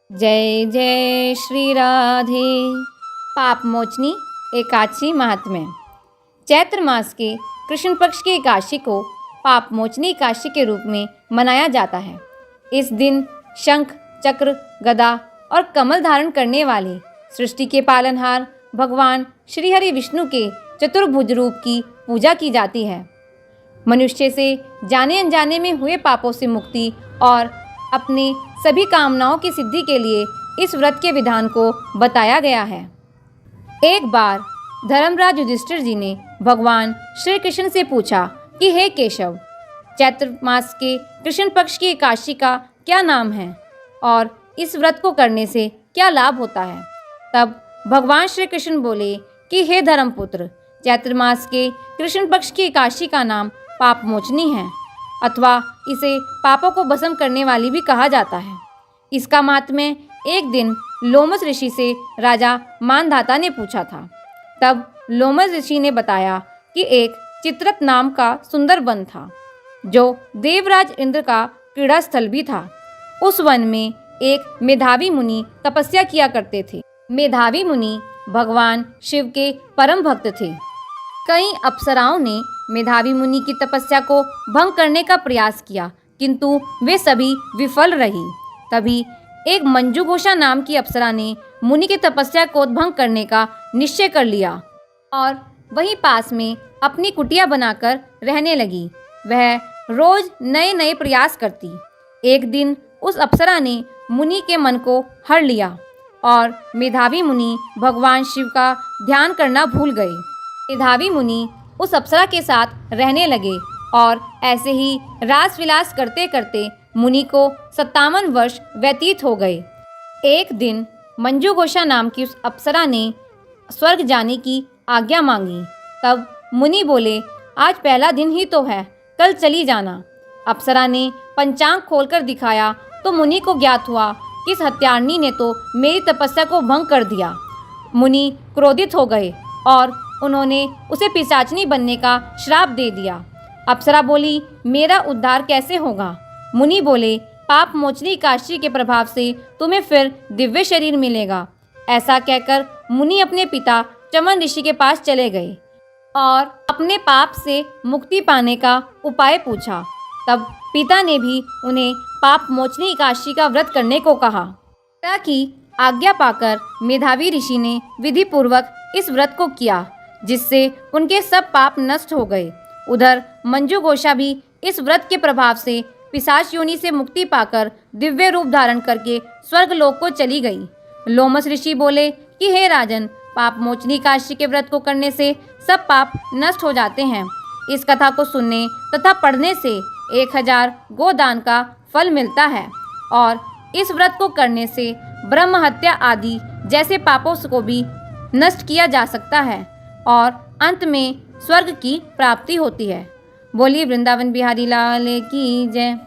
जय जय श्री राधे। पाप मोचनी एकादशी महात्म्य। चैत्र मास के कृष्ण पक्ष की एकादशी को पाप मोचनी एकादशी के रूप में मनाया जाता है। इस दिन शंख, चक्र, गदा और कमल धारण करने वाले सृष्टि के पालनहार भगवान श्री हरि विष्णु के चतुर्भुज रूप की पूजा की जाती है। मनुष्य से जाने अनजाने में हुए पापों से मुक्ति और अपने सभी कामनाओं की सिद्धि के लिए इस व्रत के विधान को बताया गया है। एक बार धर्मराज युधिष्ठिर जी ने भगवान श्री कृष्ण से पूछा कि हे केशव, चैत्र मास के कृष्ण पक्ष की एकादशी का क्या नाम है और इस व्रत को करने से क्या लाभ होता है। तब भगवान श्री कृष्ण बोले कि हे धर्मपुत्र, चैत्र मास के कृष्ण पक्ष की एकादशी का नाम पाप मोचनी है, अथवा इसे पापों को भस्म करने वाली भी कहा जाता है। इसका महात्म्य एक दिन लोमस ऋषि से राजा मानधाता ने पूछा था। तब लोमस ऋषि ने बताया कि एक चित्रत नाम का सुंदर वन था, जो देवराज इंद्र का क्रीड़ा स्थल भी था। उस वन में एक मेधावी मुनि तपस्या किया करते थे। मेधावी मुनि भगवान शिव के परम भक्त थे। कई अप्सराओं ने मेधावी मुनि की तपस्या को भंग करने का प्रयास किया, किंतु वे सभी विफल रही। तभी एक मंजूघोषा नाम की अप्सरा ने मुनि की तपस्या को भंग करने का निश्चय कर लिया और वहीं पास में अपनी कुटिया बनाकर रहने लगी। वह रोज नए नए प्रयास करती। एक दिन उस अप्सरा ने मुनि के मन को हर लिया और मेधावी मुनि भगवान शिव का ध्यान करना भूल गए। मेधावी मुनि उस अप्सरा के साथ रहने लगे और ऐसे ही रास विलास करते करते मुनि को 57 वर्ष व्यतीत हो गए। एक दिन मंजूघोषा नाम की उस अप्सरा ने स्वर्ग जाने की आज्ञा मांगी। तब मुनि बोले, आज पहला दिन ही तो है, कल चली जाना। अप्सरा ने पंचांग खोलकर दिखाया तो मुनि को ज्ञात हुआ कि इस हत्यारनी ने तो मेरी तपस्या को भंग कर दिया। मुनि क्रोधित हो गए और उन्होंने उसे पिशाचनी बनने का श्राप दे दिया। अप्सरा बोली, मेरा उद्धार कैसे होगा। मुनि बोले, पाप मोचनी एकादशी के प्रभाव से तुम्हें फिर दिव्य शरीर मिलेगा। ऐसा कहकर मुनि अपने पिता चमन ऋषि के पास चले गए और अपने पाप से मुक्ति पाने का उपाय पूछा। तब पिता ने भी उन्हें पाप मोचनी एकादशी का व्रत करने को कहा। पिता की आज्ञा पाकर मेधावी ऋषि ने विधि पूर्वक इस व्रत को किया, जिससे उनके सब पाप नष्ट हो गए। उधर मंजूघोषा भी इस व्रत के प्रभाव से पिशाच योनि से मुक्ति पाकर दिव्य रूप धारण करके स्वर्ग लोक को चली गई। लोमस ऋषि बोले कि हे राजन, पाप मोचनी एकादशी के व्रत को करने से सब पाप नष्ट हो जाते हैं। इस कथा को सुनने तथा पढ़ने से 1000 गोदान का फल मिलता है और इस व्रत को करने से ब्रह्म हत्या आदि जैसे पापों को भी नष्ट किया जा सकता है और अंत में स्वर्ग की प्राप्ति होती है। बोलिए वृंदावन बिहारी लाल की जय।